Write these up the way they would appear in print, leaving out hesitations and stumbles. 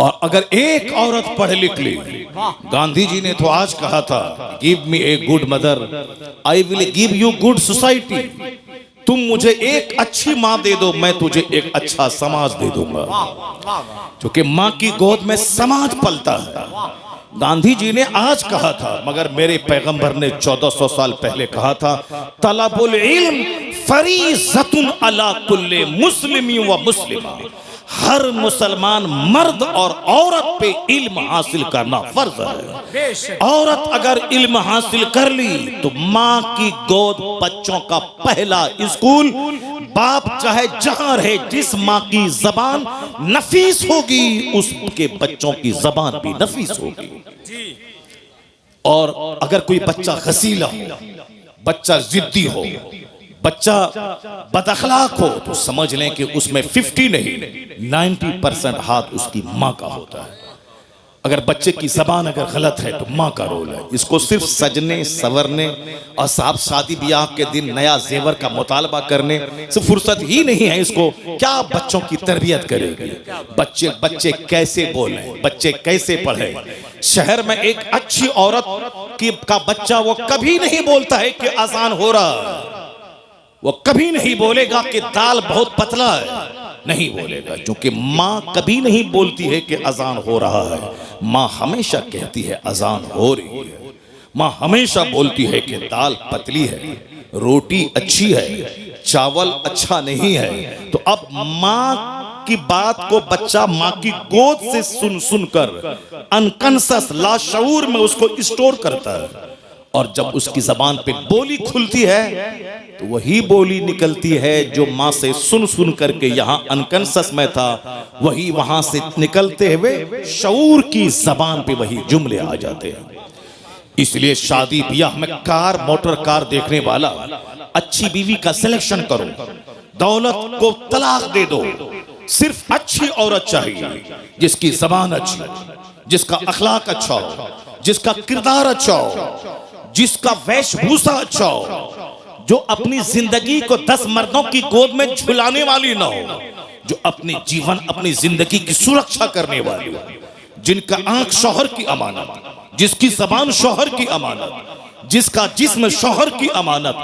और अगर एक औरत पढ़ लिख ली, गांधी जी ने तो आज कहा था, give me a good mother I will give you good society. तुम मुझे एक अच्छी माँ दे दो, मैं तुझे एक अच्छा समाज दे दूंगा। क्योंकि माँ की गोद में समाज पलता है। गांधी जी ने आज कहा था, मगर मेरे पैगंबर ने 1400 साल पहले कहा था, तलबुल इल्म फरीज़तुन अला कुल्ले मुस्लिमी व मुस्लिमा। हर मुसलमान मर्द और औरत पे इल्म हासिल करना फर्ज है। औरत अगर इल्म हासिल कर ली तो माँ की गोद बच्चों का पहला स्कूल। बाप चाहे जहां रहे, जिस माँ की जबान नफीस होगी उसके बच्चों की जबान भी नफीस होगी। और अगर कोई बच्चा गसीला हो, बच्चा जिद्दी हो, बच्चा बदअखलाक हो, तो समझ लें कि उसमें 50 नहीं 90% हाथ उसकी माँ का होता है। अगर बच्चे की जबान अगर गलत है तो माँ का रोल है। इसको सिर्फ सजने संवरने और साहब शादी ब्याह के दिन नया जेवर का मुतालबा करने से फुर्सत ही नहीं है। इसको क्या बच्चों की तरबियत करेगी? बच्चे कैसे बोलें, बच्चे कैसे पढ़े? शहर में एक अच्छी औरत का बच्चा वो कभी नहीं बोलता है कि अजान हो रहा, वो कभी नहीं बोलेगा कि दाल बहुत पतला है, नहीं बोलेगा। क्योंकि माँ कभी नहीं बोलती है कि अजान हो रहा है, माँ हमेशा कहती है अजान हो रही है। माँ हमेशा बोलती है कि दाल पतली है, रोटी अच्छी है, चावल अच्छा नहीं है। तो अब माँ की बात को बच्चा माँ की गोद से सुन कर अनकंसस लाशऊर में उसको स्टोर करता है। और जब उसकी जबान पे बोली खुलती है तो वही बोली निकलती है जो माँ से सुन करके यहाँ अनकंसस में था, वही वहां से निकलते हुए शऊर की जबान पे वही जुमले आ जाते हैं। इसलिए शादी ब्याह में कार मोटर कार देखने वाला अच्छी बीवी का सिलेक्शन करो, दौलत को तलाक दे दो, सिर्फ अच्छी औरत चाहिए जिसकी जबान अच्छी, जिसका अखलाक अच्छा हो, जिसका किरदार अच्छा हो, जिसका वेशभूषा अच्छा हो, जो अपनी जिंदगी को 10 मर्दों की गोद में झुलाने वाली ना हो, जो अपनी जीवन अपनी जिंदगी की सुरक्षा करने वाली हो, जिनका आंख शौहर की अमानत, जिसकी जबान शौहर की अमानत, जिसका जिस्म शौहर की अमानत,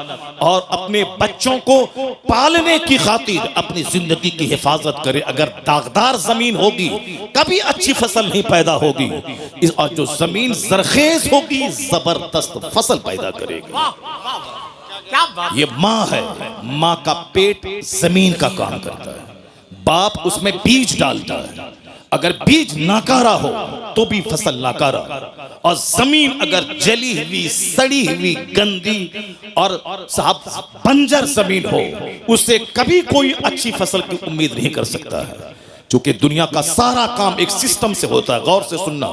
और अपने बच्चों को पालने की खातिर अपनी जिंदगी की हिफाजत करे। अगर दागदार जमीन होगी कभी अच्छी फसल नहीं पैदा होगी, और जो जमीन जरखेज होगी जबरदस्त फसल पैदा करेगी। ये माँ है, माँ का पेट जमीन का काम करता है, बाप उसमें बीज डालता है। अगर बीज नाकारा हो तो भी फसल नाकारा, और जमीन अगर जली हुई सड़ी हुई गंदी और साहब बंजर जमीन हो, उससे कभी कोई अच्छी फसल की उम्मीद नहीं कर सकता है। क्योंकि दुनिया का सारा काम एक सिस्टम से होता है। गौर से सुनना,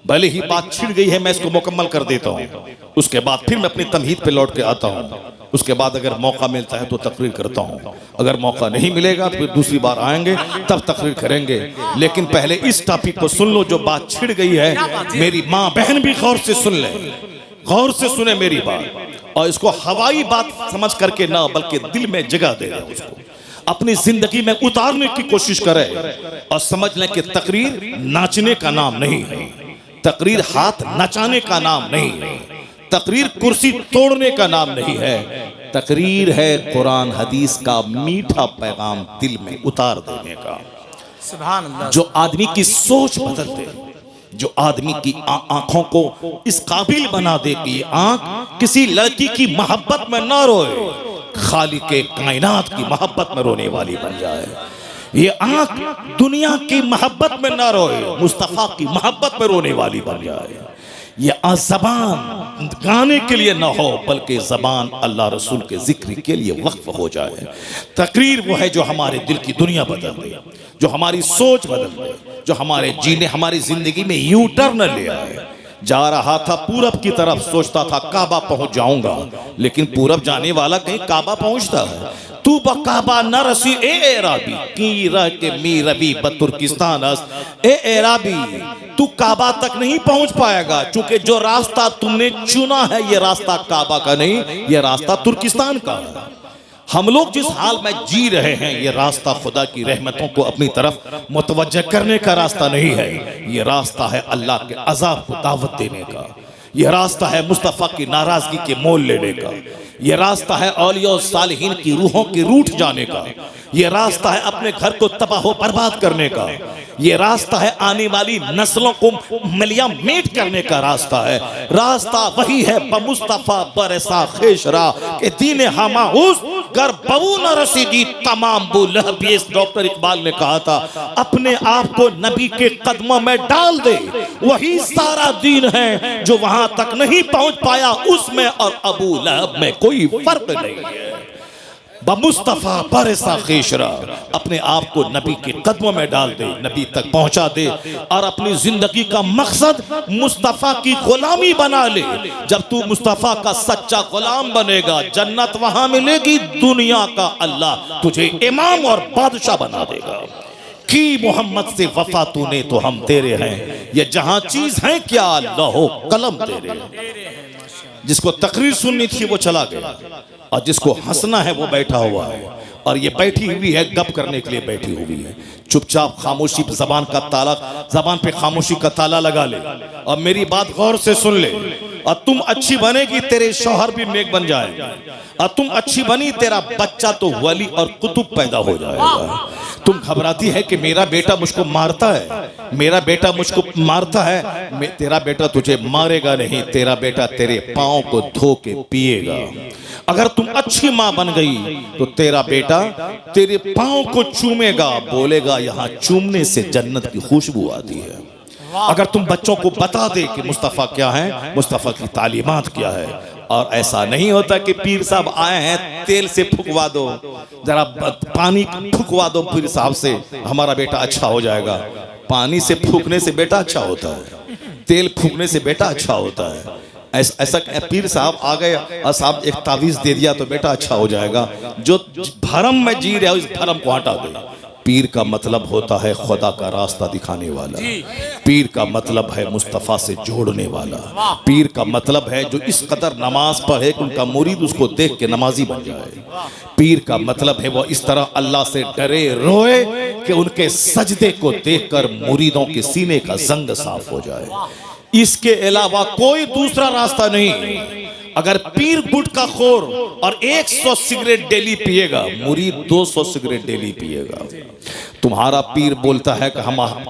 भले ही बात छिड़ गई है मैं इसको मुकम्मल कर देता हूँ, उसके बाद फिर मैं अपनी तमहीद पे लौट के आता हूँ। उसके बाद अगर मौका मिलता है तो तकरीर करता हूँ, अगर मौका नहीं मिलेगा तो फिर दूसरी बार आएंगे तब तकरीर करेंगे। लेकिन पहले इस टॉपिक को सुन लो, जो बात छिड़ गई है। मेरी माँ बहन भी गौर से सुन ले, गौर से सुने मेरी बात, और इसको हवाई बात समझ करके ना बल्कि दिल में जगह दे रहे, उसको अपनी जिंदगी में उतारने की कोशिश करे। और समझ लें कि तकरीर नाचने का नाम नहीं है, तकरीर हाथ नचाने का नाम नहीं है, तकरीर कुर्सी तोड़ने का नाम नहीं है। तकरीर है कुरान हदीस का मीठा पैगाम दिल में उतार देने का, सुभान अल्लाह, जो आदमी की सोच बदल दे, जो आदमी की आंखों को इस काबिल बना दे कि आंख किसी लड़की की मोहब्बत में ना रोए, खालिके कायनात की मोहब्बत में रोने वाली बन जाए। ये आंख दुनिया की मोहब्बत में ना रोए, मुस्तफा की मोहब्बत में रोने वाली बन जाए। ये ज़बान गाने के लिए ना हो बल्कि ज़बान अल्लाह रसूल के जिक्र के लिए वक्फ हो जाए। तकरीर वो है जो हमारे दिल की दुनिया बदल दे, जो हमारी सोच बदल दे, जो हमारे जीने हमारी जिंदगी में यू टर्न ले आए। जा रहा था पूरब की तरफ, सोचता था काबा पहुंच जाऊंगा, लेकिन पूरब जाने वाला कहीं काबा पहुंचता है। तू बकाबा न रसी ए एराबी की रह के मी रबी बतुर्किस्तान ए एराबी, तू काबा तक नहीं पहुंच पाएगा, क्योंकि जो रास्ता तुमने चुना है ये रास्ता काबा का नहीं, ये रास्ता तुर्किस्तान का है। हम लोग जिस हाल में जी रहे हैं ये रास्ता खुदा की रहमतों को अपनी तरफ मुतवज्जह करने का रास्ता नहीं है। ये रास्ता है अल्लाह के अजाब को दावत देने का। ये रास्ता है मुस्तफ़ा की नाराजगी के मोल लेने का। ये रास्ता है औलिया और सालिहीन की रूहों के रूठ जाने का। ये रास्ता है अपने घर को तबाह बर्बाद करने का। ये रास्ता है आने वाली नस्लों को मिलिया मेट करने का रास्ता है। रास्ता वही है बमुस्तफा बरसा खेशरा के दीन हमाउस गर बबू न रसीदी तमाम बुलहब। डॉक्टर इकबाल ने कहा था अपने आप को नबी के कदमों में डाल दे, वही सारा दीन है जो वहां तक नहीं पहुंच पाया उसमें और अबू लहब में कोई फर्क नहीं है। बमुस्तफा बरसा खेशरा अपने आप को नबी के कदमों में डाल दे, नबी तक पहुंचा दे और अपनी जिंदगी का मकसद मुस्तफा की गुलामी बना ले। जब तू मुस्तफा का सच्चा गुलाम बनेगा जन्नत वहां मिलेगी, दुनिया का अल्लाह तुझे इमाम और बादशाह बना देगा। की मोहम्मद से वफा तूने तो हम तेरे हैं, ये जहां चीज है क्या लहो कलम तेरे। जिसको तकरीर सुननी थी वो चला गया और जिसको हंसना है वो बैठा हुआ है और ये बैठी हुई है गप करने के लिए बैठी हुई है। चुपचाप खामोशी पे जबान पे खामोशी का ताला लगा ले और मेरी बात गौर से सुन ले। और तुम अच्छी बनेगी तेरे शौहर भी नेक बन जाएगा, और तुम अच्छी बनी तेरा बच्चा तो वली और कुतुब पैदा हो जाएगा। तुम घबराती है कि मेरा बेटा मुझको मारता है, मेरा बेटा मुझको मारता है। तेरा बेटा तुझे मारेगा नहीं, तेरा बेटा तेरे पाँव को धो के पिएगा। अगर तुम अच्छी माँ बन गई तो तेरा बेटा तेरे पाँव को चूमेगा, बोलेगा यहाँ चूमने से जन्नत की खुशबू आती है। अगर तुम बच्चों को बता दे कि मुस्तफ़ा क्या है, मुस्तफ़ा की तालीमात क्या है। और ऐसा नहीं होता कि पीर साहब आए हैं तेल से फुकवा दो, जरा पानी फुकवा दो पीर साहब से, हमारा बेटा अच्छा हो जाएगा। पानी से फूकने से बेटा अच्छा होता है, तेल फूकने से बेटा अच्छा होता है। ऐसा पीर साहब आ गए और साहब एक तावीज दे दिया तो बेटा अच्छा हो जाएगा। जो भरम में जी रहे हो इस भरम को हटा दो। पीर का मतलब होता है खुदा का रास्ता दिखाने वाला, पीर का मतलब है मुस्तफ़ा से जोड़ने वाला, पीर का मतलब है जो इस कदर नमाज पढ़े कि उनका मुरीद उसको देख के नमाजी बन जाए। पीर का मतलब है वो इस तरह अल्लाह से डरे रोए कि उनके सजदे को देखकर मुरीदों के सीने का जंग साफ हो जाए। इसके अलावा कोई दूसरा रास्ता नहीं। अगर पीर गुटखा खोर और 100 सिगरेट डेली पिएगा, मुरीद 200 सिगरेट डेली पिएगा। तुम्हारा पीर बोलता है कि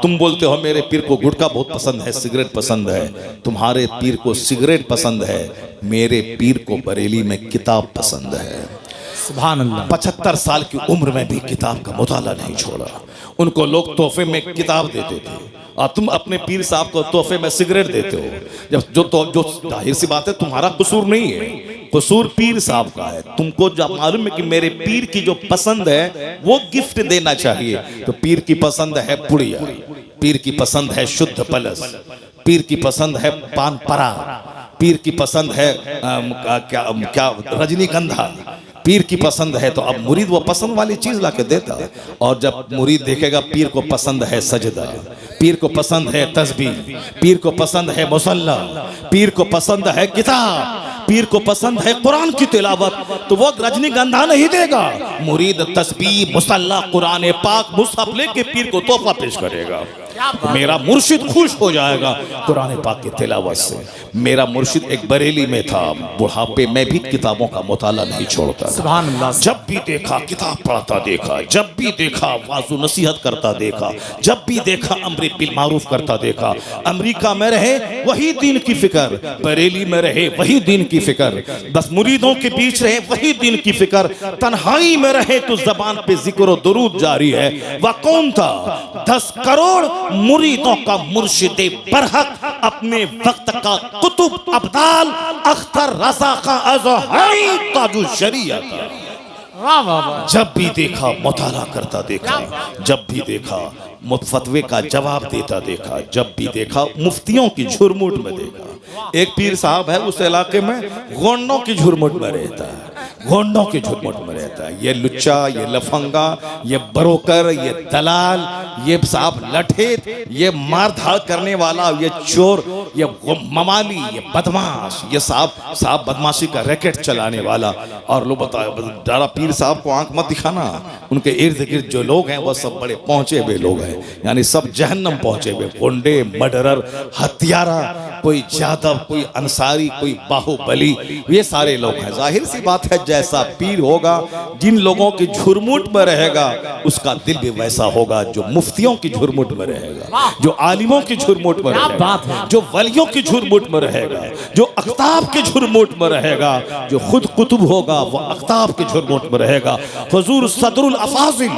तुम बोलते हो मेरे पीर को गुटखा बहुत पसंद है, सिगरेट पसंद है। तुम्हारे पीर को सिगरेट पसंद है, मेरे पीर को बरेली में किताब पसंद है। सुभान अल्लाह। 75 साल की उम्र में भी किताब का मुताला नहीं छोड़ा। उनको लोग तोहफे में किताब देते थे और तुम अपने पीर साहब को तोहफे में सिगरेट देते हो। जो जाहिर सी बात है तुम्हारा कसूर नहीं है, कसूर पीर साहब का है। तुमको जब मालूम है कि मेरे पीर की जो पसंद है वो गिफ्ट देना चाहिए, तो पीर की पसंद है पुड़िया, पीर की पसंद है शुद्ध पलस, पीर की पसंद है पान परा, पीर की पसंद है क्या रजनीगंधा, पीर की पसंद है। तो अब मुरीद वो पसंद वाली चीज लाके देता है। और जब मुरीद देखेगा पीर को पसंद है सजदा, पीर को पसंद है तस्बीह, पीर को पसंद है मुसल्ला, पीर को पसंद है किताब, पीर को पसंद है कुरान की तिलावत, तो वो रजनीगंधा नहीं देगा। मुरीद तस्बीह मुसल्ला कुरान पाक मुसहफ लेके पीर को तोहफा पेश करेगा। मेरा मुर्शिद खुश हो जाएगा कुरान पाक की तिलावत से। मेरा मुर्शिद एक बरेली में था, बुढ़ापे में भी किताबों का मुताला नहीं छोड़ता। सुभान अल्लाह। जब भी देखा किताब पढ़ता देखा, जब भी देखा वाज़ो नसीहत करता देखा, जब भी देखा अम्र बिल मारूफ करता देखा। अमेरिका में रहे वही दीन की फिक्र, बरेली में रहे वही दीन की फिक्र, बस मुरीदों के बीच रहे वही दीन की फिक्र, तन्हाई में रहे तो जबान पे जिक्र और दुरूद जारी है। वह कौन था? 10 करोड़ मुरीदों का मुर्शिदे बरहक, अपने वक्त का कुतुब अब्दाल अख्तर रज़ा का अज़हरी ताजु शरीयत। जब भी देखा मुताला करता देखा, जब भी देखा फतवे का जवाब देता देखा, जब भी देखा मुफ्तियों की झुरमुट में देखा। एक पीर साहब है उस इलाके में गोंडों की झुरमुट में रहता है। गोंडों के झुरमुट में रहता है। ये लुच्चा, ये लफंगा, ये ब्रोकर, ये दलाल, ये साहब लठेत, ये मारधाड़ करने वाला, ये चोर, ये ममाली, ये बदमाश, ये साहब बदमाशी का रैकेट चलाने वाला। और लोग बताए दारा पीर साहब को आंख मत दिखाना, उनके इर्द गिर्द जो लोग हैं वो सब बड़े पहुंचे हुए लोग हैं, यानी सब जहन्नम पहुंचे हुए, गुंडे, मर्डरर, हत्यारा, कोई जादव, कोई अंसारी, कोई बाहुबली, ये सारे लोग हैं। जाहिर सी बात है जैसा पीर होगा, जिन लोगों की झुरमुट में रहेगा उसका दिल भी वैसा होगा जो मुफ्तियों की झुरमुट में रहेगा, जो आलिमों की झुरमुट में रहेगा, जो वलियों की झुरमुट में रहेगा, जो अख्ताब की झुरमुट में रहेगा, जो खुद कुतुब होगा वो अख्ताब की झुरमुट में रहेगा। हुजूर सदरुल अफाजिल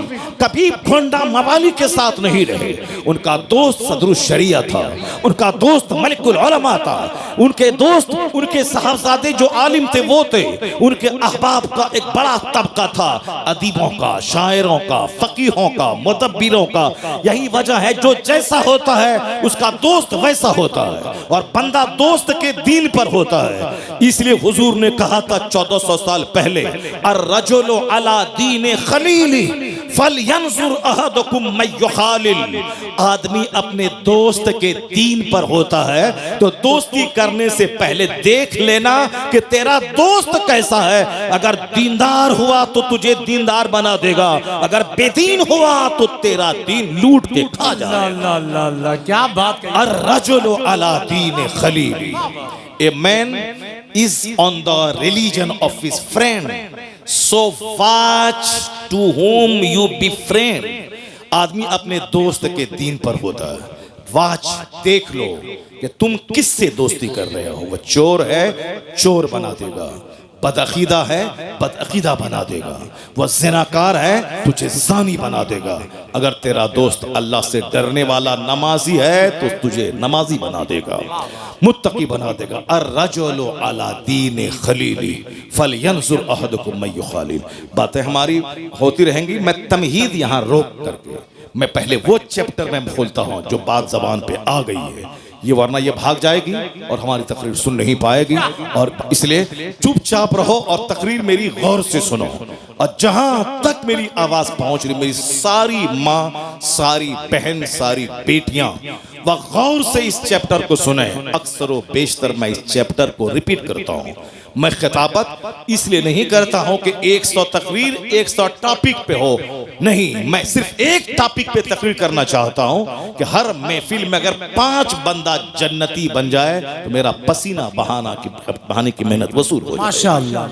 कभी गोंडा मवाली के साथ नहीं रहे, उनका दोस्त सदरुल शरिया था, उनका दोस्त मलिकुल उलमा था, उनके दोस्त, उनके साहबजादे जो आलिम थे वो थे, उनके अहबाब का एक बड़ा तबका था, अदीबों का, शायरों का, फकीहों का, मुदब्बिरों का। यही वजह है जो जैसा होता है उसका दोस्त वैसा होता है, और बंदा दोस्त के दीन पर होता है। इसलिए हुजूर ने कहा था 1400 साल पहले, अर्रजुलु अला दीन खलीली फलयंजुर अहदुकुम मय्युखालिल। आदमी अपने दोस्त के दीन पर होता है तो दोस्ती करने से पहले देख लेना कि तेरा दोस्त कैसा है। अगर दीनदार हुआ तो तुझे दीनदार बना देगा, अगर बेदीन हुआ तो तेरा दीन लूट के खा जाएगा। क्या बात है। अर्रजुलु अला दीन Khalili, a man is on the religion of his friend, so watch to whom you befriend। आदमी अपने दोस्त के दीन पर होता है। वाच, देख लो कि तुम किससे दोस्ती कर रहे हो। वो चोर है, चोर बना देगा, बदअकीदा है, बदअकीदा बना देगा, वह ज़िनाकार है, तुझे ज़ानी बना देगा। अगर तेरा दोस्त अल्लाह से डरने वाला नमाजी है तो तुझे नमाजी बना देगा, मुत्तकी बना देगा। अर्रजुलु अला दीन खलीली फलयंजुर अहदुकुम मय्युखालिल। बातें हमारी होती रहेंगी, मैं तमहीद यहाँ रोक करके मैं पहले वो चैप्टर में खोलता हूँ जो बात जबान पे आ गई है, ये वरना ये भाग जाएगी और हमारी तकरीर सुन नहीं पाएगी। और इसलिए चुपचाप रहो और तकरीर मेरी गौर से सुनो, और जहां तक मेरी आवाज पहुंच रही, मेरी सारी माँ, सारी बहन, सारी बेटियां वह गौर से इस चैप्टर को सुने। अक्सर व बेशतर मैं इस चैप्टर को रिपीट करता हूं। मैं खिताबत इसलिए नहीं करता हूं कि 100 तकरीर 100 टॉपिक पे हो, नहीं, मैं सिर्फ एक टॉपिक पे तकरीर करना चाहता हूं कि हर महफिल में अगर 5 बंदा जन्नती बन जाए तो मेरा पसीना बहाने की मेहनत वसूल हो जाए। माशाअल्लाह।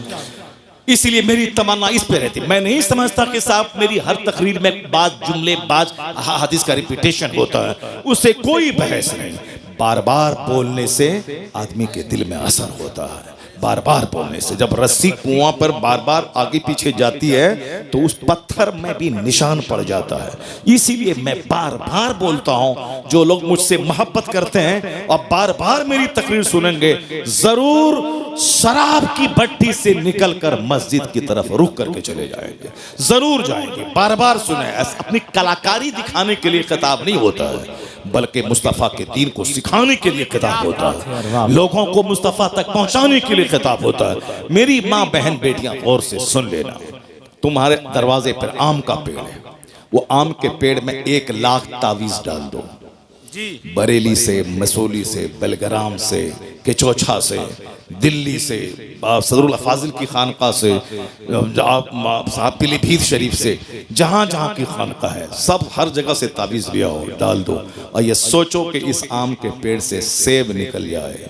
इसलिए मेरी तमन्ना इस पे रहती। मैं नहीं समझता कि साहब मेरी हर तकरीर में बात जुमले, बात हदीस का रिपीटेशन होता है, उससे कोई बहस नहीं। बार बार बोलने से आदमी के दिल में असर होता है, बार बार बोलने से। जब रस्सी कुआं पर बार बार आगे पीछे जाती है तो उस पत्थर में भी निशान पड़ जाता है। इसीलिए मैं बार बार बोलता हूं, जो लोग मुझसे मोहब्बत करते हैं और बार बार मेरी तकरीर सुनेंगे, जरूर शराब की भट्टी से निकलकर मस्जिद की तरफ रुक करके चले जाएंगे, जरूर जाएंगे। बार बार सुने, अपनी कलाकारी दिखाने के लिए खिताब नहीं होता है, बल्कि मुस्तफ़ा के दीन को सिखाने के लिए खिताब होता है, लोगों को मुस्तफ़ा तक पहुंचाने के लिए खिताब होता है। मेरी माँ, बहन, बेटियां गौर से सुन लेना। तुम्हारे दरवाजे पर आम का पेड़ है, वो आम के पेड़ में 1 लाख तावीज डाल दो, बरेली से, मसूली से, बेलग्राम से, केचौछा से, दिल्ली से, सदरुल अफाजिल की खानका से, पीलीभीत शरीफ से, जहाँ जहाँ की खानका है, सब हर जगह से तावीज़ लिया हो, डाल दो। और ये सोचो कि इस आम के पेड़ से सेब निकल जाए,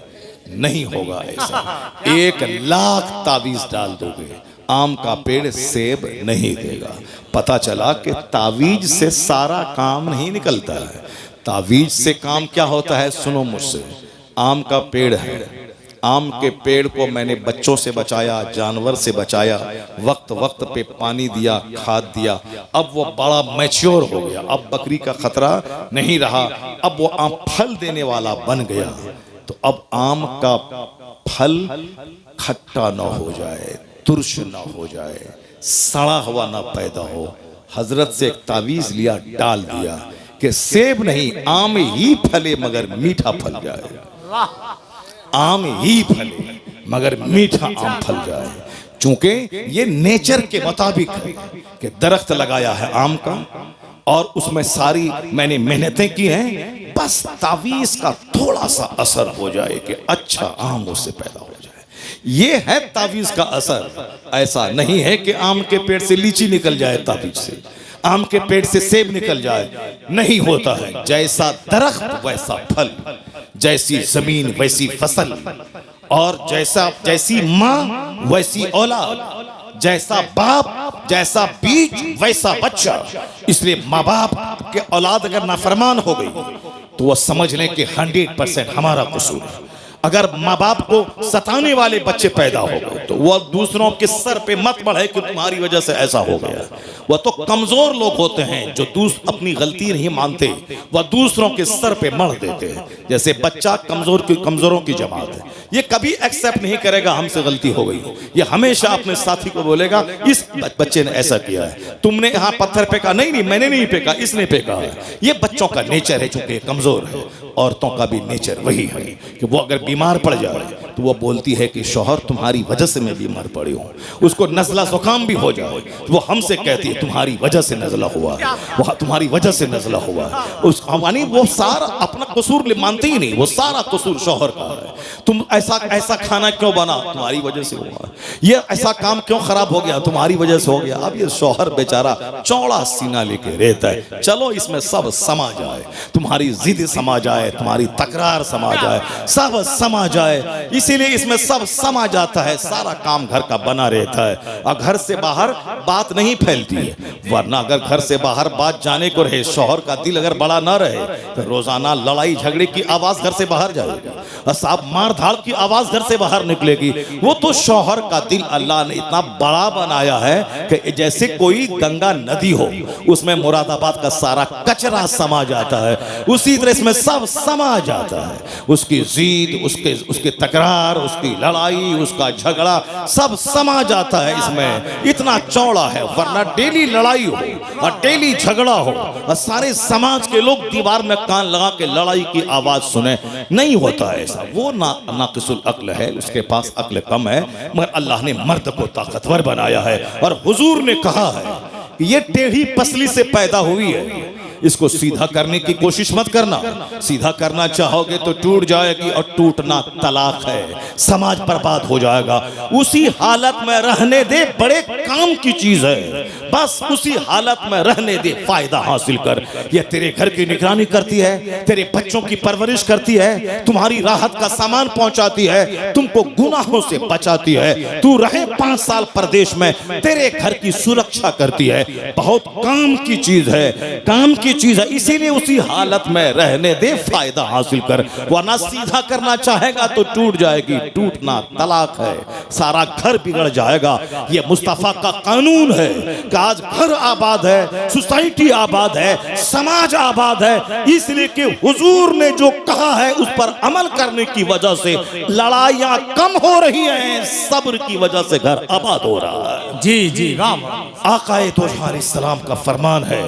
नहीं होगा ऐसा। 1 लाख तावीज़ डाल दोगे, आम का पेड़ सेब नहीं देगा। पता चला कि तावीज से सारा काम नहीं निकलता है। तावीज से काम क्या होता है, सुनो मुझसे। आम का पेड़ है, आम के पेड़ को मैंने बच्चों से बचाया, जानवर से बचाया, वक्त वक्त पे पानी दिया, खाद दिया, अब वो बड़ा मैच्योर हो गया, अब बकरी का खतरा नहीं रहा, अब वो आम फल देने वाला बन गया। तो अब आम का फल खट्टा ना हो जाए, तुर्श ना हो जाए, सड़ा हुआ ना पैदा हो, हजरत से एक तावीज लिया, डाल दिया कि सेब नहीं, आम ही फले मगर मीठा फल जाए, आम ही फले मगर मीठा आम फल जाए। चूंकि ये नेचर के मुताबिक है कि दरख्त लगाया है आम का और उसमें सारी मैंने मेहनतें की हैं, बस तावीज का थोड़ा सा असर हो जाए कि अच्छा आम उससे पैदा हो जाए, ये है तावीज का असर। ऐसा नहीं है कि आम के पेड़ से लीची निकल जाए तावीज से, आम के पेड़ से सेब निकल जाए, नहीं होता है। जैसा दरख्त वैसा फल, जैसी जमीन वैसी फसल, और जैसी माँ वैसी औलाद, जैसा बाप जैसा बीज वैसा बच्चा। इसलिए माँ बाप के औलाद अगर नाफरमान हो गई तो वह समझ लें कि 100% हमारा कसूर है। अगर माँ बाप को सताने वाले बच्चे पैदा हो गए तो वह दूसरों के सर पे मत बढ़े कि तुम्हारी वजह से ऐसा हो गया। वह तो कमजोर लोग होते हैं जो अपनी गलती नहीं मानते, वह दूसरों के सर पे मढ़ देते हैं। जैसे बच्चा कमजोरों की जमात है, ये कभी एक्सेप्ट नहीं करेगा हमसे गलती हो गई, ये हमेशा अपने साथी को बोलेगा इस बच्चे ने ऐसा किया है, तुमने यहाँ पत्थर फेंका, नहीं मैंने नहीं फेंका, इसने फेंका है। ये बच्चों का नेचर है, चूंकि कमजोर है। औरतों का भी नेचर वही है कि वो अगर बीमार पड़ जाए तो वो बोलती है कि शौहर तुम्हारी वजह से मैं बीमार पड़ी हूँ। उसको नज़ला जुकाम भी हो जाए तो वो हमसे कहती है तुम्हारी वजह से नज़ला हुआ है, वो तुम्हारी वजह से नज़ला हुआ है। उस यानी वो सारा अपना कसूर मानते ही नहीं, वो सारा कसूर शौहर का है। तुम ऐसा खाना क्यों बना, तुम्हारी वजह से हुआ, ये ऐसा काम क्यों खराब हो गया, तुम्हारी वजह से हो गया। अब ये शौहर बेचारा चौड़ा सीना लेके रहता है, चलो इसमें सब समा जाए, तुम्हारी जिद समा जाए, तुम्हारी तकरार समा जाए, सब समा जाए, इसीलिए इसमें सब समा जाता है, सारा काम घर का बना रहता है और घर से बाहर बात नहीं फैलती है। वरना अगर घर से बाहर बात जाने को रहे, शौहर का दिल अगर बड़ा ना रहे तो रोजाना लड़ाई झगड़े की आवाज घर से बाहर जाएगी, साहब मार धाड़ की आवाज घर से बाहर निकलेगी। वो तो शौहर का दिल अल्लाह ने इतना बड़ा बनाया है कि जैसे कोई गंगा नदी हो, उसमें मुरादाबाद का सारा कचरा समा जाता है, उसी तरह इसमें सब समा जाता है। उसकी जीद, उसके तकरार, उसकी लड़ाई, उसका झगड़ा सब समा जाता है इसमें, इतना चौड़ा है। वरना डेली लड़ाई हो और डेली झगड़ा हो और सारे समाज के लोग दीवार में कान लगा के लड़ाई की आवाज सुने, नहीं होता है ऐसा। वो नाकिसुल अक्ल है, उसके पास अक्ल कम है, मगर अल्लाह ने मर्द को ताकतवर बनाया है। और हुजूर ने कहा है ये टेढ़ी पसली से पैदा हुई है, इसको सीधा करने की कोशिश मत करना, सीधा करना चाहोगे तो टूट जाएगी और टूटना तलाक है, समाज बर्बाद हो जाएगा। उसी हालत में रहने दे, बड़े काम की चीज है, बस उसी हालत में रहने दे, फायदा हासिल कर। ये तेरे घर की निगरानी करती है, तेरे बच्चों की परवरिश करती है, तुम्हारी राहत का सामान पहुंचाती है, तुमको गुनाहों से बचाती है। तू रहे 5 साल परदेश में, तेरे घर की सुरक्षा करती है, बहुत काम की चीज है, काम की चीज है। इसीलिए उसी हालत में रहने दे, फायदा हासिल कर। वरना सीधा करना चाहेगा तो टूट जाएगी, टूटना तलाक है, सारा घर बिगड़ जाएगा। ये मुस्तफा का कानून है कि आज घर आबाद है, सोसाइटी आबाद है, समाज आबाद है, इसलिए कि हुजूर ने जो कहा है उस पर अमल करने की वजह से लड़ाइयां कम हो रही हैं, सब्र की वजह से घर आबाद हो रहा है। जी जी राम। आकाए तोहार इस्लाम का फरमान है,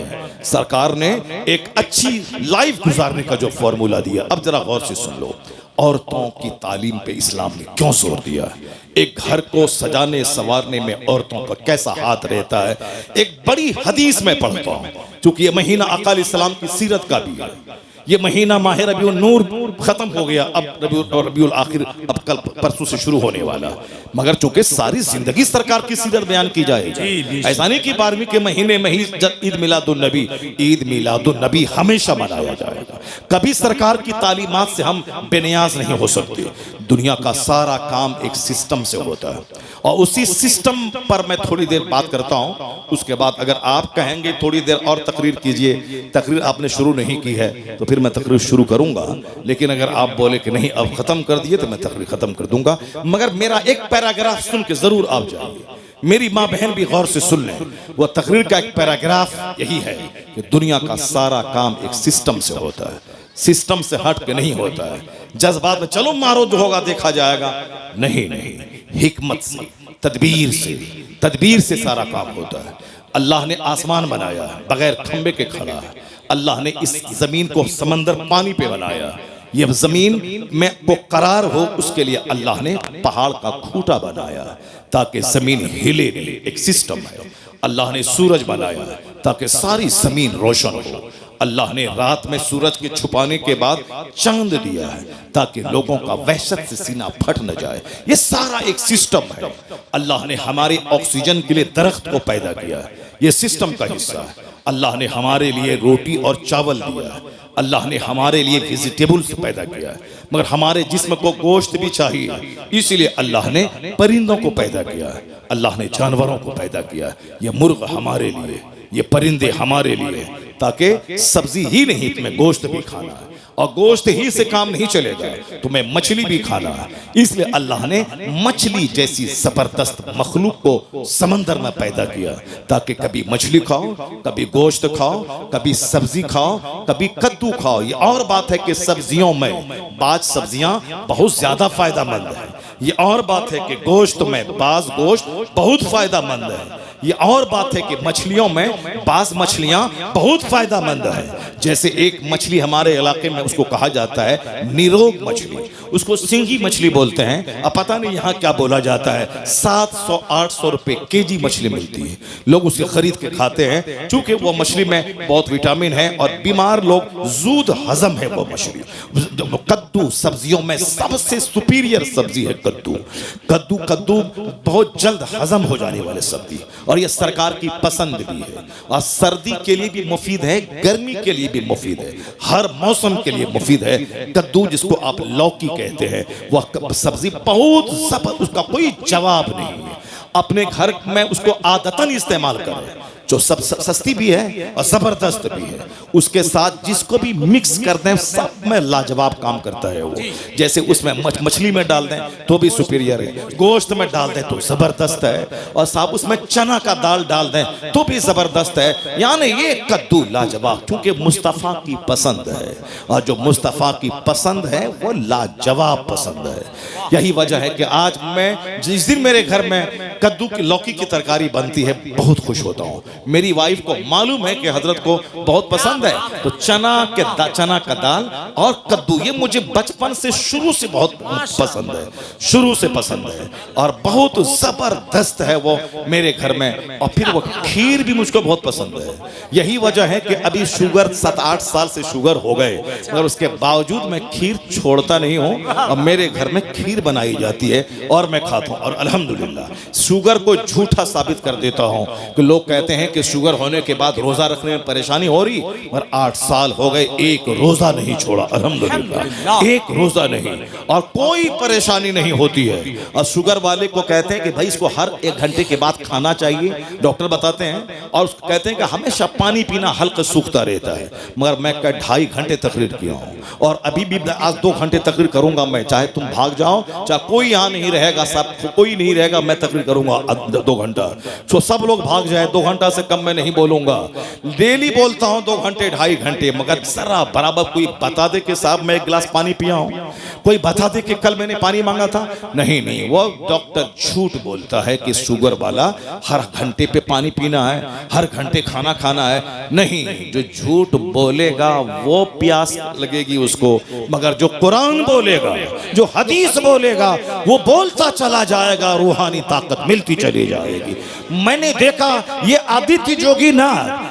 सरकार ने एक अच्छी लाइफ गुजारने का जो फॉर्मूला दिया, अब जरा गौर से सुन लो। औरतों की तालीम पे इस्लाम ने क्यों जोर दिया, एक घर को सजाने संवारने में औरतों का कैसा हाथ रहता है। एक बड़ी हदीस में पढ़ता हूं, क्योंकि ये महीना आका अलैहिस्सलाम की सीरत का भी है। ये महीना माह रबीउल नूर खत्म हो गया, अब रबीउल आखिर अब कल परसों से शुरू होने वाला, मगर चूंकि सारी जिंदगी सरकार की सीरत बयान की जाएगी। ऐसा नहीं कि 12वीं के महीने में ही ईद मिलादुन नबी हमेशा मनाया जाएगा। कभी सरकार की तालीमात से हम बेनियाज नहीं हो सकते। दुनिया का सारा काम एक सिस्टम से होता है और उसी सिस्टम पर मैं थोड़ी देर बात करता हूं। उसके बाद अगर आप कहेंगे थोड़ी देर और तकरीर कीजिए, तकरीर आपने शुरू नहीं की है तो फिर मैं तकरीर शुरू करूंगा, लेकिन अगर आप बोले कि नहीं अब खत्म कर दिए तो मैं तकरीर खत्म कर दूंगा। मगर मेरा एक पैराग्राफ सुन के जरूर आप जाइए, मेरी माँ बहन भी गौर से सुन लें। वह तकरीर का एक पैराग्राफ यही है कि दुनिया का सारा काम एक सिस्टम से होता है, सिस्टम से हट के नहीं होता है। जज्बात में चलो मारो जो होगा देखा जाएगा, नहीं, हिकमत से, तदबीर से सारा काम होता है। अल्लाह ने आसमान बनाया बगैर खंबे के खड़ा है, अल्लाह ने इस जमीन को समंदर पानी पे बनाया, ये जमीन में को करार हो उसके लिए अल्लाह ने पहाड़ का खूंटा बनाया ताकि जमीन हिले नहीं। एक सिस्टम है। अल्लाह ने सूरज बनाया ताकि सारी जमीन रोशन हो। अल्लाह ने रात में सूरज के छुपाने के बाद चांद दिया है ताकि लोगों का वहशत से सीना फट न जाए। ये सारा एक सिस्टम है। अल्लाह ने हमारे ऑक्सीजन के लिए दरख्त को पैदा किया है, ये सिस्टम का हिस्सा है। अल्लाह ने हमारे लिए रोटी और चावल दिया है। अल्लाह ने हमारे लिए वेजिटेबल्स पैदा किया है, मगर हमारे जिस्म को गोश्त भी चाहिए, इसीलिए अल्लाह ने परिंदों को पैदा किया है। अल्लाह ने जानवरों को पैदा किया है। ये मुर्ग हमारे लिए, ये परिंदे हमारे लिए, ताकि सब्जी ही नहीं तुम्हें गोश्त भी खाना है, और गोश्त ही से काम नहीं चलेगा, तुम्हें मछली भी खाना है। इसलिए अल्लाह ने मछली जैसी जबरदस्त मखलूक को समंदर में पैदा किया ताकि कभी मछली खाओ, कभी गोश्त खाओ, कभी सब्जी खाओ, कभी कद्दू खाओ। ये और बात है कि सब्जियों में बाज सब्जियां बहुत ज्यादा फायदेमंद है। ये और बात है कि गोश्त में बाज गोश्त बहुत फायदेमंद है। ये और बात है कि मछलियों में बाज मछलियां बहुत फायदेमंद है। जैसे एक मछली हमारे इलाके में उसको कहा जाता है निरोग मछली, उसको सिंगी मछली बोलते हैं। अब पता नहीं यहाँ क्या बोला जाता है। 700-800 रुपए केजी मछली मिलती है, लोग उसे खरीद के खाते हैं क्योंकि वो मछली में बहुत विटामिन है और बीमार लोग जूद हजम है वो मछली। कद्दू सब्जियों में सबसे सुपीरियर सब्जी है कद्दू। कद्दू कद्दू बहुत जल्द हजम हो जाने वाले सब्जी, और ये सरकार की पसंद भी है, और सर्दी के लिए भी मुफीद है, गर्मी के लिए भी मुफीद है, हर मौसम के लिए मुफीद है। कद्दू जिसको आप लौकी कहते हैं, वह सब्जी बहुत जबरदस्त, उसका कोई जवाब नहीं है। अपने घर में उसको आदतन इस्तेमाल करें, जो सब सस्ती भी है और जबरदस्त भी है। उसके साथ जिसको भी मिक्स कर दें सब में लाजवाब काम करता है वो। जैसे उसमें मछली में डाल दें तो भी सुपीरियर है, गोश्त में डाल दें तो जबरदस्त है, और साहब उसमें चना का दाल डाल दें तो भी जबरदस्त है। यानी ये कद्दू लाजवाब, क्योंकि मुस्तफ़ा की पसंद है, और जो मुस्तफ़ा की पसंद है वो लाजवाब पसंद है। यही वजह है कि आज मैं जिस दिन मेरे घर में कद्दू की लौकी की तरकारी बनती है बहुत खुश होता हूँ। मेरी वाइफ को मालूम है कि हजरत को बहुत पसंद है, तो चना का दाल और कद्दू ये मुझे बचपन से शुरू से बहुत पसंद है, शुरू से पसंद है, और बहुत जबरदस्त है वो मेरे घर में। और फिर वो खीर भी मुझको बहुत पसंद है। यही वजह है कि अभी शुगर 7-8 साल से शुगर हो गए, मगर उसके बावजूद मैं खीर छोड़ता नहीं हूँ, और मेरे घर में खीर बनाई जाती है और मैं खाता हूँ। और अल्हम्दुलिल्लाह शुगर को झूठा साबित कर देता हूँ कि लोग कहते हैं कि शुगर होने के बाद रोजा रखने में परेशानी हो रही, मगर 8 साल हो गए एक रोजा नहीं छोड़ा, अल्हम्दुलिल्लाह एक रोजा नहीं, और कोई परेशानी नहीं होती है। और शुगर वाले को कहते हैं कि भाई इसको हर 1 घंटे के बाद खाना चाहिए, डॉक्टर बताते हैं, और कहते हैं कि हमेशा पानी पीना हल्का सूखता रहता है। मगर मैं 2.5 घंटे तकरीर किया हूँ, और अभी भी आज 2 घंटे तकरीर करूंगा मैं, चाहे तुम भाग जाओ, चाहे कोई यहाँ नहीं रहेगा, सब कोई नहीं रहेगा, मैं तकरीर करूंगा 2 घंटा। तो सब लोग भाग जाए, 2 घंटा से कम मैं नहीं बोलूंगा। डेली बोलता हूं 2 घंटे 2.5 घंटे, मगर जरा बराबर कोई बता दे कि साहब मैं 1 गिलास पानी पिया हूं, कोई बता दे कि कल मैंने पानी मांगा था। नहीं, वो डॉक्टर झूठ बोलता है कि शुगर वाला हर घंटे पे पानी पीना है, हर घंटे खाना खाना है। नहीं, जो झूठ बोलेगा वो प्यास लगेगी उसको, मगर जो कुरान बोलेगा, जो हदीस बोलेगा, वो बोलता चला जाएगा, रूहानी ताकत मिलती चली जाएगी। मैंने देखा ये आदित्य जोगी ना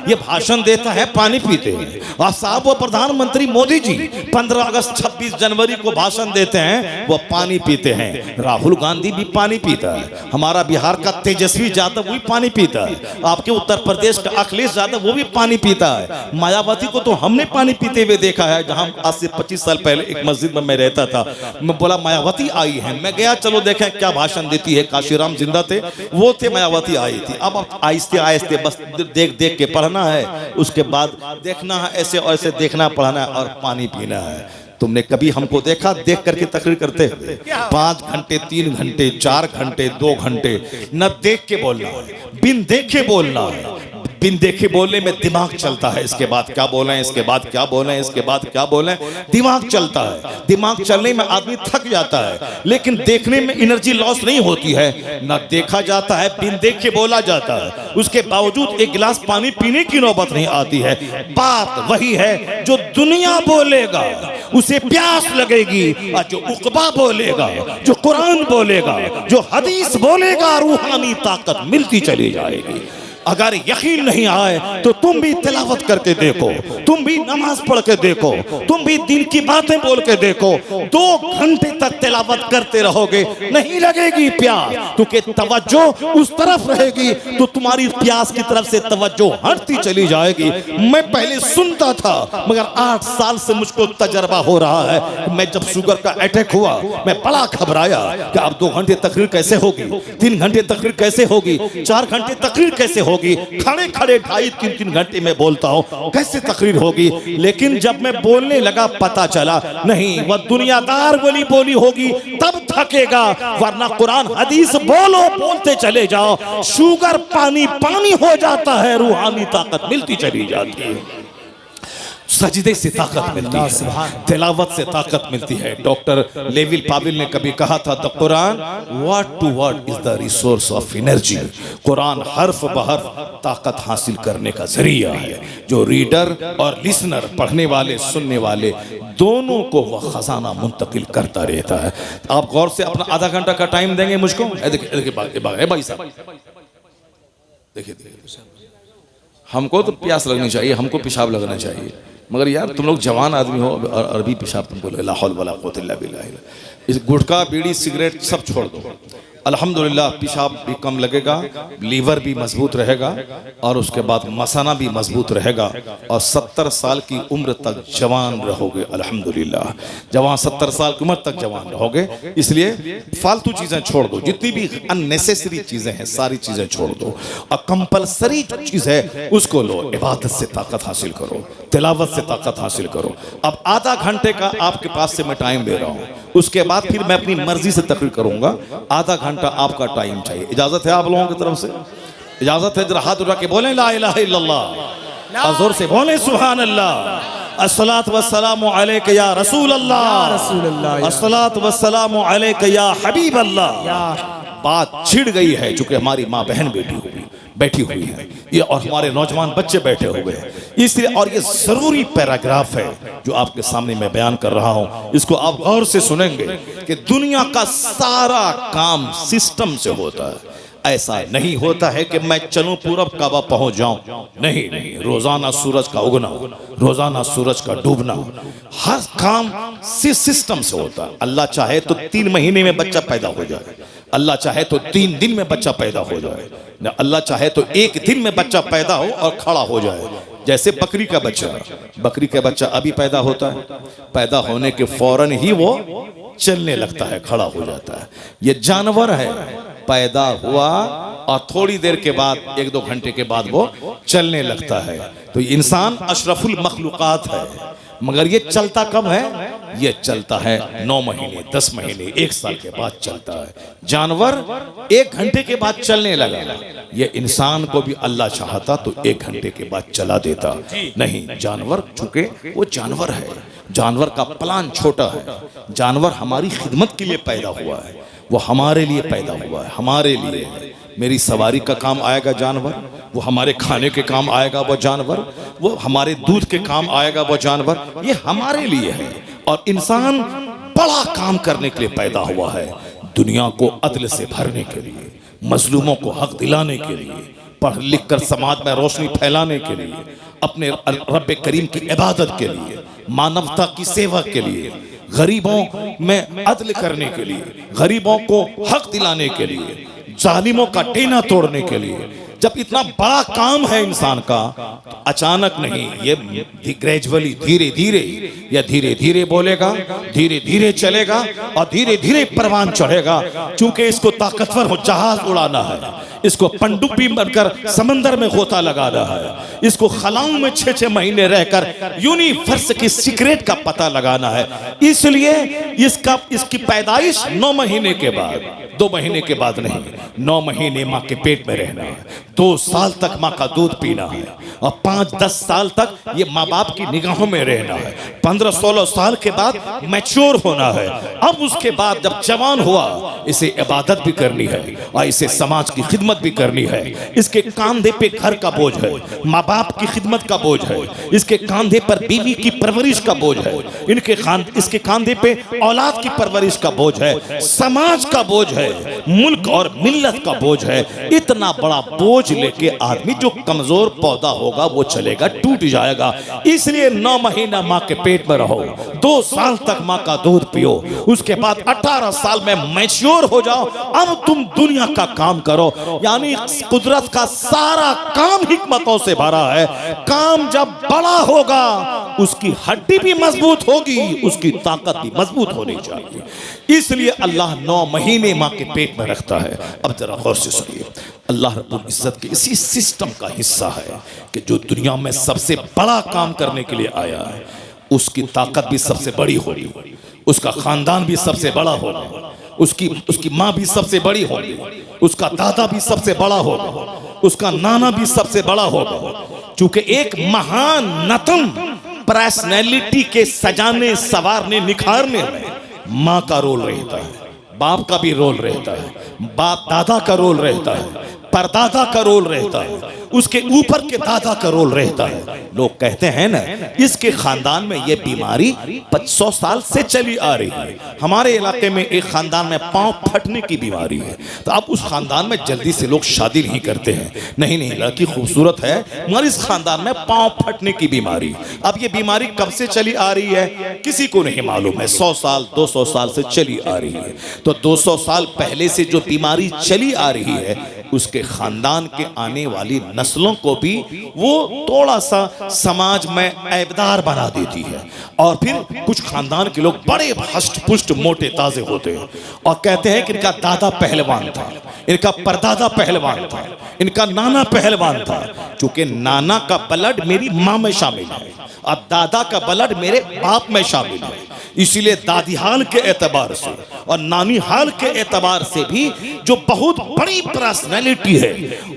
ये भाषण देता है, पानी पीते हैं, और साहब वो प्रधानमंत्री मोदी जी 15 अगस्त 26 जनवरी को भाषण देते हैं, वो पानी पीते हैं। राहुल गांधी भी पानी पीता है, हमारा बिहार का तेजस्वी यादव वो भी पानी पीता है, आपके उत्तर प्रदेश का अखिलेश यादव वो भी पानी पीता है। मायावती को तो हमने पानी पीते हुए देखा है। जहां आज से 25 साल पहले एक मस्जिद में मैं रहता था, मैं बोला मायावती आई है, मैं गया चलो देखें क्या भाषण देती है। काशीराम जिंदा थे, वो थे, मायावती आई थी। अब आहिस्ते आहिस्ते बस देख देख के पढ़ना है, उसके बाद देखना है, ऐसे और ऐसे देखना पढ़ना है, और पानी पीना है। तुमने कभी हमको देखा देख करके तकरीर करते हुए? 5 घंटे 3 घंटे 4 घंटे 2 घंटे न देख के बोलना है, बिन देखे बोलना है, बिन देखे बोलने में दिमाग चलता है, इसके बाद क्या बोलें, इसके बाद क्या बोलें, इसके बाद क्या बोलें, दिमाग चलता है। दिमाग चलने में आदमी थक जाता है, लेकिन देखने में एनर्जी लॉस नहीं होती है। ना देखा जाता है, बिन देखे बोला जाता है, उसके बावजूद एक गिलास पानी पीने की नौबत नहीं आती है। बात वही है, जो दुनिया बोलेगा उसे प्यास लगेगी, और जो उकबा बोलेगा, जो कुरान बोलेगा, जो हदीस बोलेगा, रूहानी ताकत मिलती चली जाएगी। अगर यकीन नहीं आए तो तुम भी तिलावत करके देखो, तुम भी नमाज पढ़ के देखो, तुम भी दिन की बातें बोल के देखो। 2 घंटे तक तिलावत करते रहोगे, नहीं लगेगी प्यास, क्योंकि तवज्जो उस तरफ रहेगी तो तुम्हारी प्यास की तरफ से तवज्जो हटती चली जाएगी। मैं पहले सुनता था, मगर 8 साल से मुझको तजर्बा हो रहा है। मैं जब शुगर का अटैक हुआ, मैं बड़ा घबराया कि अब 2 घंटे तकरीर कैसे होगी, 3 घंटे तकरीर कैसे होगी, 4 घंटे तकरीर कैसे होगी। खड़े खड़े 2.5-3 घंटे में बोलता हूं, कैसे तकरीर होगी। लेकिन जब मैं बोलने लगा पता चला नहीं, वह दुनियादार वाली बोली होगी तब थकेगा, वरना कुरान हदीस बोलो, बोलते चले जाओ, शुगर पानी पानी हो जाता है, रूहानी ताकत मिलती चली जाती है। सजदे से ताकत मिलती है, तिलावत से ताकत मिलती है। डॉक्टर लेविल पाविल ने कभी कहा था, the Quran word to word is the resource of energy. Quran हर्फ बहर्फ ताकत हासिल करने का जरिया है। जो रीडर और लिसनर, पढ़ने वाले सुनने वाले, दोनों को वह खजाना मुंतकिल करता रहता है। आप गौर से अपना आधा घंटा का टाइम देंगे मुझको। देखिए भाई साहब, देखिए हमको तो प्यास लगनी चाहिए, हमको पेशाब लगना चाहिए, मगर यार तुम लोग जवान आदमी हो और अरबी पेशाब तुमको ला हौल वला कुव्वत इल्ला बिल्लाह। इस गुटखा बीड़ी सिगरेट सब छोड़ दो, अल्हम्दुलिल्लाह पेशाब भी कम लगेगा, लीवर भी मजबूत रहेगा, और उसके बाद मसाना भी मजबूत रहेगा, और 70 साल की उम्र तक जवान रहोगे अल्हम्दुलिल्लाह। जवान 70 साल की उम्र तक जवान रहोगे। इसलिए फालतू चीज़ें छोड़ दो, जितनी भी अननेसेसरी चीज़ें हैं सारी चीज़ें छोड़ दो, और कंपलसरी जो चीज़ है उसको लो। इबादत से ताकत हासिल करो, तिलावत से ताकत हासिल करो। अब आधा घंटे का आपके पास से मैं टाइम दे रहा हूँ, उसके बाद फिर मैं अपनी मर्जी से तकरीर करूँगा। आधा घंटा आपका टाइम चाहिए। इजाजत है आप लोगों की तरफ से? इजाजत है? जरा हाथ उठा के बोलें ला इलाहा इल्लल्लाह, और जोर से बोलें सुभान अल्लाह। अस्सलात वस्सलामु अलैका या रसूल अल्लाह, अस्सलात वस्सलामु अलैका या हबीब अल्लाह। बात छिड़ गई है, चूंकि हमारी माँ बहन बैठी हुई है, ये और हमारे नौजवान बच्चे बैठे हुए हैं, इसलिए। और ये जरूरी पैराग्राफ है जो आपके सामने मैं बयान कर रहा हूं, इसको आप गौर से सुनेंगे कि दुनिया का सारा काम सिस्टम से होता है। ऐसा नहीं होता है कि मैं चलूं पूरब काबा पहुंच जाऊं, नहीं नहीं। रोजाना सूरज का उगना, रोजाना सूरज का डूबना, हर काम सिस्टम से होता है। अल्लाह चाहे तो 3 महीने में बच्चा पैदा हो जाए, अल्लाह चाहे तो 3 दिन में बच्चा पैदा हो जाए, अल्लाह चाहे तो 1 दिन में बच्चा पैदा हो और खड़ा हो जाए। जैसे बकरी का बच्चा अभी पैदा होता है, पैदा होने के फौरन ही वो चलने लगता है, खड़ा हो जाता है। ये जानवर है, पैदा हुआ और थोड़ी देर के बाद 1-2 घंटे के बाद वो चलने लगता है। तो इंसान अशरफुल मखलूकात है, मगर ये चलता कब है? ये चलता है 9 महीने, 10 महीने, 1 साल के बाद चलता है। जानवर 1 घंटे के बाद चलने लगा, ये इंसान को भी अल्लाह चाहता तो 1 घंटे के बाद चला देता। नहीं, जानवर चूंकि वो जानवर है, जानवर का प्लान छोटा है। जानवर हमारी खिदमत के लिए पैदा हुआ है, वो हमारे लिए पैदा हुआ है, हमारे लिए है। मेरी सवारी का काम आएगा जानवर, वो हमारे खाने के काम आएगा वो जानवर, वो हमारे दूध के काम आएगा वो जानवर, ये हमारे लिए है। और इंसान बड़ा काम करने के लिए पैदा हुआ है, दुनिया को अदल से भरने के लिए, मजलूमों को हक दिलाने के लिए, पढ़ लिख कर समाज में रोशनी फैलाने के लिए, अपने रब्बे करीम की इबादत के लिए, मानवता की सेवा के लिए, गरीबों में अदल करने के लिए, गरीबों को हक दिलाने के लिए, जालिमों का टेना तोड़ने के लिए। जब इतना बड़ा काम है इंसान का, तो अचानक नहीं, ये ग्रेजुअली, धीरे धीरे, या धीरे धीरे बोलेगा, धीरे धीरे चलेगा और धीरे धीरे परवान चढ़ेगा। चूंकि इसको ताकतवर हो जहाज उड़ाना है, इसको पनडुब्बी बनकर समंदर में गोता लगाना है, इसको खलाओं में 6-6 महीने रहकर यूनिवर्स की सीक्रेट का पता लगाना है। इसलिए इसकी पैदाइश 9 महीने के बाद, 2 महीने के बाद नहीं, 9 महीने माँ के पेट में रहना है, 2 साल तक माँ का दूध पीना है, और 5-10 साल तक ये माँ बाप की निगाहों में रहना है। 15-16 साल के बाद मैच्योर होना है। अब उसके बाद जब जवान हुआ, इसे इबादत भी करनी है और इसे समाज की खिदमत भी करनी है। इसके कंधे पे घर का बोझ है, माँ बाप की खिदमत का बोझ है, इसके कंधे पर बीवी की परवरिश का बोझ है, इसके कंधे पे औलाद की परवरिश का बोझ है, समाज का बोझ है, मुल्क और मिल्लत का बोझ है। इतना बड़ा बोझ लेके आदमी जो कमजोर पौधा होगा वो चलेगा, टूट जाएगा। इसलिए 9 महीना माँ के पेट में रहो, 2 साल तक माँ का दूध पियो, उसके बाद 18 साल में मैच्योर हो जाओ। अब तुम दुनिया का काम करो। यानी कुदरत का सारा काम हिकमतों से भरा है। काम जब बड़ा होगा उसकी हड्डी भी मजबूत होगी, उसकी ताकत भी मजबूत होनी चाहिए। इसलिए अल्लाह 9 महीने माँ के पेट में रखता है। अब जरा गौर से सुनिए, अल्लाह रब्बुल इज्जत के इसी सिस्टम का हिस्सा है कि जो दुनिया में सबसे बड़ा काम करने के लिए आया है, उसकी ताकत भी सबसे बड़ी होगी, उसका खानदान भी सबसे बड़ा होगा, उसकी माँ भी सबसे बड़ी होगी, उसका दादा भी सबसे बड़ा होगा, उसका नाना भी सबसे बड़ा होगा। चूंकि एक महान नतम पर्सनैलिटी के सजाने, संवारने, निखारने में माँ का रोल रहता है, बाप का भी रोल रहता है, बाप दादा का रोल रहता है, परदादा का रोल रहता है, उसके ऊपर के दादा का रोल रहता है। लोग कहते हैं ना, इसके खानदान में ये बीमारी 500 साल से चली आ रही है। हमारे इलाके में एक खानदान में पांव फटने की बीमारी है, तो अब उस खानदान में जल्दी से लोग शादी नहीं करते हैं। नहीं, लड़की खूबसूरत है मगर इस खानदान में पांव फटने की बीमारी। अब ये बीमारी कब से चली आ रही है किसी को नहीं मालूम है। 100 साल 200 साल से चली आ रही है। तो 200 साल पहले से जो बीमारी चली आ रही है, उसके खानदान के आने वाली नस्लों को भी वो थोड़ा सा समाज में ऐबदार बना देती है। और फिर कुछ खानदान के लोग बड़े हष्ट पुष्ट मोटे ताजे होते हैं और कहते हैं कि इनका दादा पहलवान था, इनका परदादा पहलवान था, इनका नाना पहलवान था। चूंकि नाना का ब्लड मेरी माँ में शामिल है और दादा का ब्लड मेरे बाप में शामिल है, इसीलिए दादी हाल के एतबार से और नानी हाल के एतबार से भी जो बहुत बड़ी पर्सनैलिटी है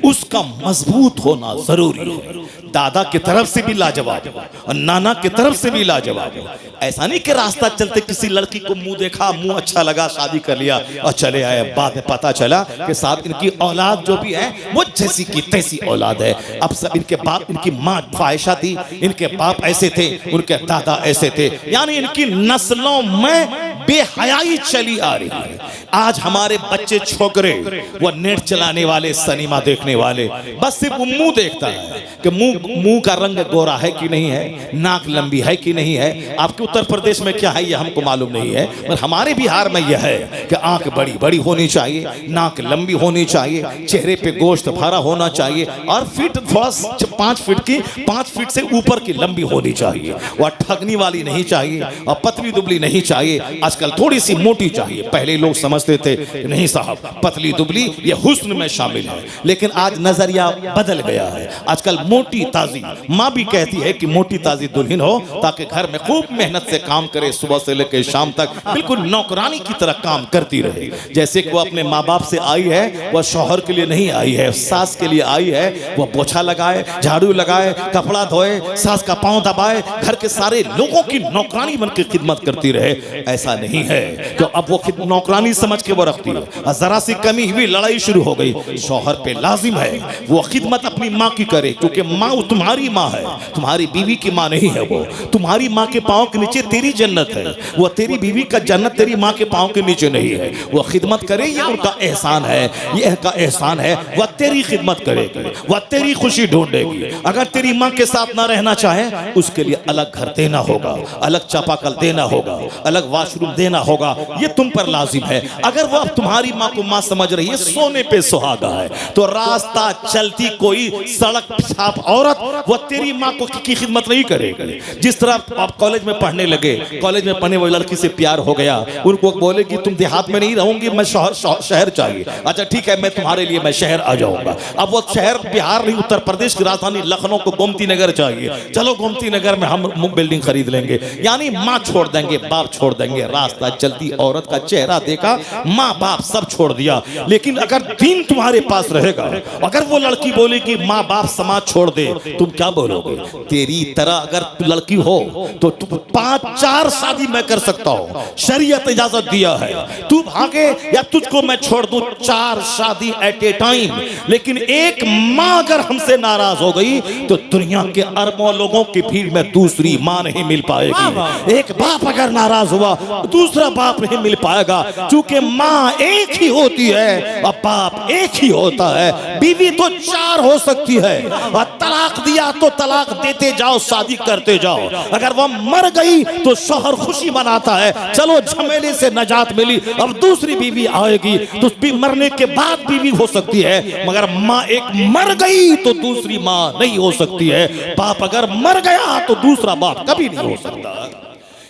उसका मजबूत होना जरूरी है। दादा की तरफ से भी लाजवाब और नाना की तरफ से भी लाजवाब। ऐसा नहीं कि रास्ता चलते किसी लड़की को मुंह देखा, मुंह अच्छा लगा, शादी कर लिया और चले आए। बाद में पता चला कि साथ इनकी औलाद जो भी है वो जैसी की तैसी औलाद है। अब सब इनके बाप, इनकी माँ फाहिशा थी, इनके बाप ऐसे थे, उनके दादा ऐसे थे, यानी इनकी नस्लों में बेहयाई चली आ रही है। आज हमारे बच्चे छोकरे वो नेट चलाने वाले, सिनेमा देखने वाले, बस सिर्फ मुंह देखता है कि मुंह का रंग गोरा है कि नहीं है, नाक लंबी है कि नहीं है। आपके उत्तर प्रदेश में क्या है ये हमको मालूम नहीं है, पर हमारे बिहार में यह है कि आंख बड़ी बड़ी होनी चाहिए, नाक लंबी होनी चाहिए, चेहरे पे गोश्त भरा होना चाहिए और फिट 5 फीट की 5 फीट से ऊपर की लंबी होनी चाहिए। वह ठगनी वाली नहीं चाहिए और पतली दुबली नहीं चाहिए। आजकल थोड़ी सी मोटी चाहिए। पहले लोग समझते थे नहीं साहब, पतली दुबली ये हुस्न में शामिल है, लेकिन आज नजरिया बदल गया है। आजकल मोटी ताजी, माँ भी कहती है कि मोटी ताजी दुल्हन हो ताकि घर में खूब मेहनत से काम करे, सुबह से लेकर शाम तक बिल्कुल नौकरानी की तरह काम करती रहे। जैसे कि वो अपने माँ बाप से आई है, वह शौहर के लिए नहीं आई है, सास के लिए आई है। वह पोछा लगाए, झाड़ू लगाए, कपड़ा धोए, सास का पांव दबाए, घर के सारे लोगों की नौकरानी बनकर खिदमत करती रहे। ऐसा नहीं है कि अब वो नौकरानी समझ के वो रखती है। जरा सी कमी हुई लड़ाई शुरू हो गई। शौहर पे लाजिम है वो खिदमत अपनी माँ की करे, क्योंकि माँ तुम्हारी माँ है, तुम्हारी बीवी की माँ नहीं है। वो तुम्हारी माँ के पाँव के नीचे तेरी जन्नत है, वो तेरी बीवी का जन्नत तेरी माँ के पाँव के नीचे नहीं है। वो खिदमत करे, ये उनका एहसान है, ये उनका एहसान है। वह तेरी खिदमत करेगी, वह तेरी खुशी ढूंढेगी। अगर तेरी माँ के साथ ना रहना चाहे, उसके लिए अलग घर देना होगा, अलग चापाकल देना होगा, अलग वाशरूम देना होगा। ये तुम पर लाजिम है। अगर वो अब तुम्हारी माँ को माँ समझ रही है, सोने पे सुहागा है, तो रास्ता चलती कोई सड़क छाप औरत वो तेरी माँ को की खिदमत नहीं करेगी। जिस तरह आप कॉलेज में पढ़ने लगे, कॉलेज में पढ़ने वाली लड़की से प्यार हो गया, उनको बोले कि तुम देहात में नहीं रहूंगी, मैं शहर चाहिए। अच्छा ठीक है, मैं तुम्हारे लिए मैं शहर आ जाऊंगा। अब वो शहर बिहार नहीं, उत्तर प्रदेश की राजधानी था नहीं लखनऊ को गोमती नगर चाहिए, चलो गोमती नगर में हम बिल्डिंग खरीद लेंगे। यानी माँ छोड़ देंगे, बाप छोड़ देंगे, रास्ता चलती औरत का चेहरा देखा, माँ बाप सब छोड़ दिया। लेकिन अगर दीन तुम्हारे पास रहेगा, अगर वो लड़की बोले कि माँ बाप समाज छोड़ दे, तुम क्या बोलोगे? तेरी तरह अगर लड़की हो तो तुम 5-4 शादी मैं कर सकता हूं, शरीयत इजाजत दिया है। तू भागे या तुझको मैं छोड़ दूं 4 शादी एट ए टाइम। लेकिन एक माँ अगर हमसे नाराज हो गई तो दुनिया के अरबों लोगों की भीड़ में दूसरी माँ नहीं मिल पाएगी। एक बाप अगर नाराज हुआ दूसरा बाप नहीं मिल पाएगा, क्योंकि माँ एक ही होती है और बाप एक ही होता है। बीवी तो 4 हो सकती है और तलाक दिया तो तलाक देते जाओ, शादी करते जाओ। अगर वह मर गई तो शौहर खुशी मनाता है, चलो झमेले से नजात मिली, अब दूसरी बीवी आएगी तो मरने के बाद बीवी हो सकती है, मगर माँ एक मर गई तो दूसरी माँ नहीं हो सकती है। बाप अगर मर गया तो दूसरा बाप कभी नहीं हो सकता।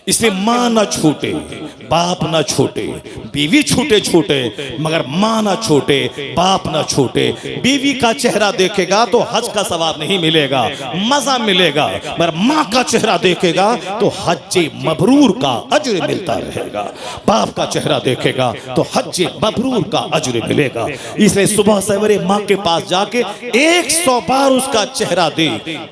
इसलिए माँ ना छूटे, बाप ना छूटे, बीवी छूटे छूटे मगर माँ ना छूटे, बाप ना छूटे। बीवी का चेहरा देखेगा तो हज का सवाब नहीं मिलेगा, मजा मिलेगा, मगर माँ का चेहरा देखेगा तो हज मबरूर का अज्र मिलता रहेगा। बाप का चेहरा देखेगा तो हज मबरूर का अज्र मिलेगा। इसलिए सुबह सवेरे माँ के पास जाके 100 बार उसका चेहरा दे,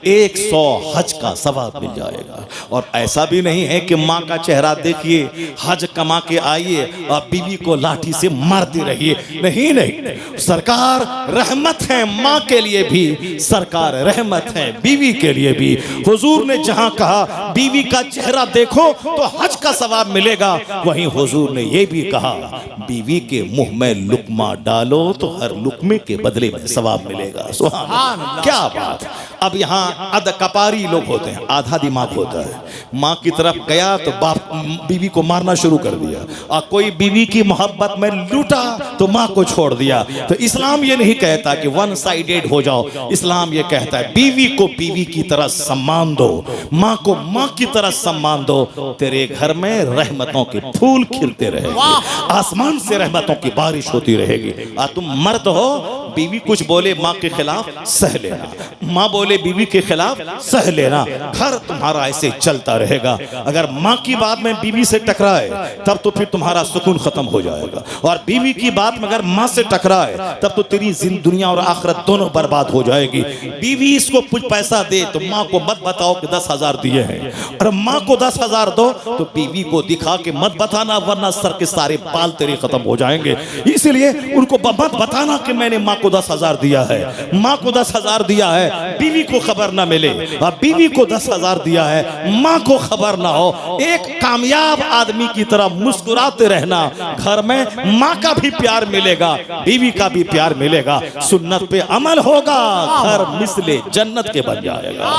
100 हज का सवाब मिल जाएगा। और ऐसा भी नहीं है कि माँ का चेहरा देखिए, हज कमा के आइए और बीवी को लाठी से मारते रहिए। नहीं नहीं, सरकार रहमत है माँ के लिए भी, सरकार रहमत है बीवी के लिए भी। हुजूर ने जहां कहा बीवी का चेहरा देखो तो हज का सवाब मिलेगा, वहीं हुजूर ने यह भी कहा बीवी के मुंह में लुकमा डालो तो हर लुकमे के बदले में सवाब मिलेगा। सुभान अल्लाह, क्या बात। अब यहाँ अध कपारी लोग होते हैं, आधा दिमाग होता है। माँ की तरफ गया तो बाप बीवी को मारना शुरू कर दिया, और कोई बीवी की मोहब्बत में लूटा तो माँ को छोड़ दिया। तो इस्लाम ये नहीं कहता कि वन साइडेड हो जाओ, इस्लाम ये कहता है बीवी को बीवी की तरह सम्मान दो, माँ को माँ की तरह सम्मान दो। तेरे घर में रहमतों के फूल खिलते रहेंगे, आसमान से रहमतों की बारिश होती रहेगी। और तुम मर्द हो, बीवी कुछ बोले माँ के खिलाफ सह लेना, माँ बोले बीवी के खिलाफ सह लेना, घर तुम्हारा ऐसे चलता रहेगा। अगर माँ की बात में बीवी से टकराए तब तो फिर तुम्हारा सुकून खत्म हो जाएगा, और बीवी की बात में अगर माँ से टकराए तब तो तेरी दुनिया और आखिरत दोनों बर्बाद हो जाएगी। बीवी इसको कुछ पैसा दे तो माँ को मत बताओ कि 10,000 दिए हैं, और माँ को 10,000 दो तो बीवी को दिखा के मत बताना, वरना सर के सारे बाल तेरे खत्म हो जाएंगे। इसलिए उनको मत बताना कि मैंने माँ को 10,000 दिया है, माँ को 10,000 दिया है, बीवी को खबर ना मिले, और बीवी को 10,000 दिया है, माँ को खबर ना हो। एक कामयाब आदमी की तरह मुस्कुराते रहना, घर में माँ का भी प्यार मिलेगा, बीवी का भी प्यार मिलेगा, सुन्नत पे अमल होगा, घर मिसले जन्नत के बन जाएगा।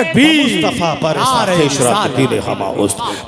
मुस्तफा पर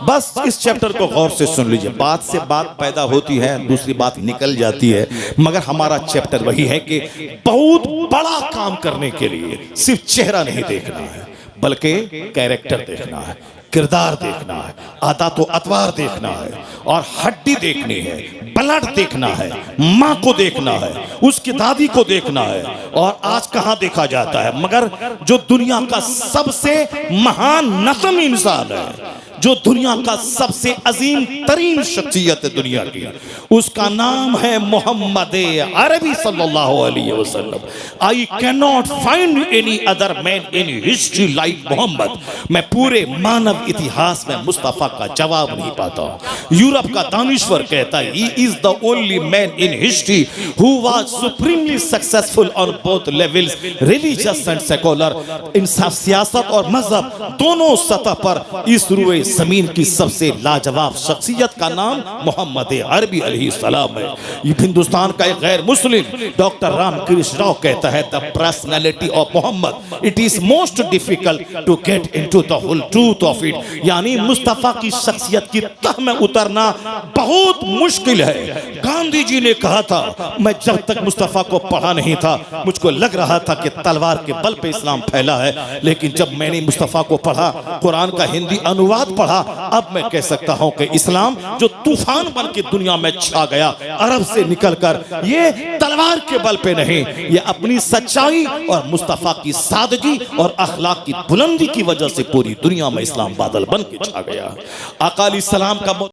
बस इस चैप्टर को गौर से सुन लीजिए। बात से बात पैदा होती है, दूसरी बात निकल जाती है, मगर हमारा चैप्टर वही है कि बहुत बड़ा काम करने के लिए सिर्फ चेहरा नहीं देखना है, बल्कि कैरेक्टर देखना है, किरदार देखना है, आता तो अतवार देखना है, और हड्डी देखनी है, ब्लड देखना है, माँ को देखना है, उसकी दादी को देखना है। और आज कहाँ देखा जाता है, मगर जो दुनिया का सबसे महान नस्म इंसान है, जो दुनिया का सबसे अजीम तरीन शख्सियत है दुनिया की, उसका नाम है मोहम्मद अरबी सल्लल्लाहु अलैहि वसल्लम। I can not find any other man in history like Muhammad. मैं पूरे मानव इतिहास में मुस्तफा का जवाब नहीं पाता। यूरोप का दानिश्वर कहता है, he is the only man in history who was supremely successful on both levels, religious and secular. इंसाफ, सियासत और मजहब दोनों सतह पर इस रुए जमीन की सबसे लाजवाब शख्सियत का नाम मोहम्मद अरबी अलैहिस्सलाम है। हिंदुस्तान का एक गैर मुस्लिम डॉक्टर रामकृष्ण राव कहता है, the personality of Muhammad it is most difficult to get into the whole truth of it. यानी मुस्तफा की शख्सियत की तह में उतरना बहुत मुश्किल है। गांधी जी ने कहा था, मैं जब तक मुस्तफा को पढ़ा नहीं था मुझको लग रहा था कि तलवार के बल पे इस्लाम फैला है, लेकिन जब मैंने मुस्तफा को पढ़ा, कुरान का हिंदी अनुवाद पढ़ा, अब मैं कह सकता हूं कि इस्लाम जो तूफान बन के दुनिया में छा गया अरब से निकलकर, ये तलवार के बल पे नहीं, ये अपनी सच्चाई और मुस्तफा की सादगी और अखलाक की बुलंदी की वजह से पूरी दुनिया में इस्लाम बादल बन के छा गया। आका अलैहिस्सलाम का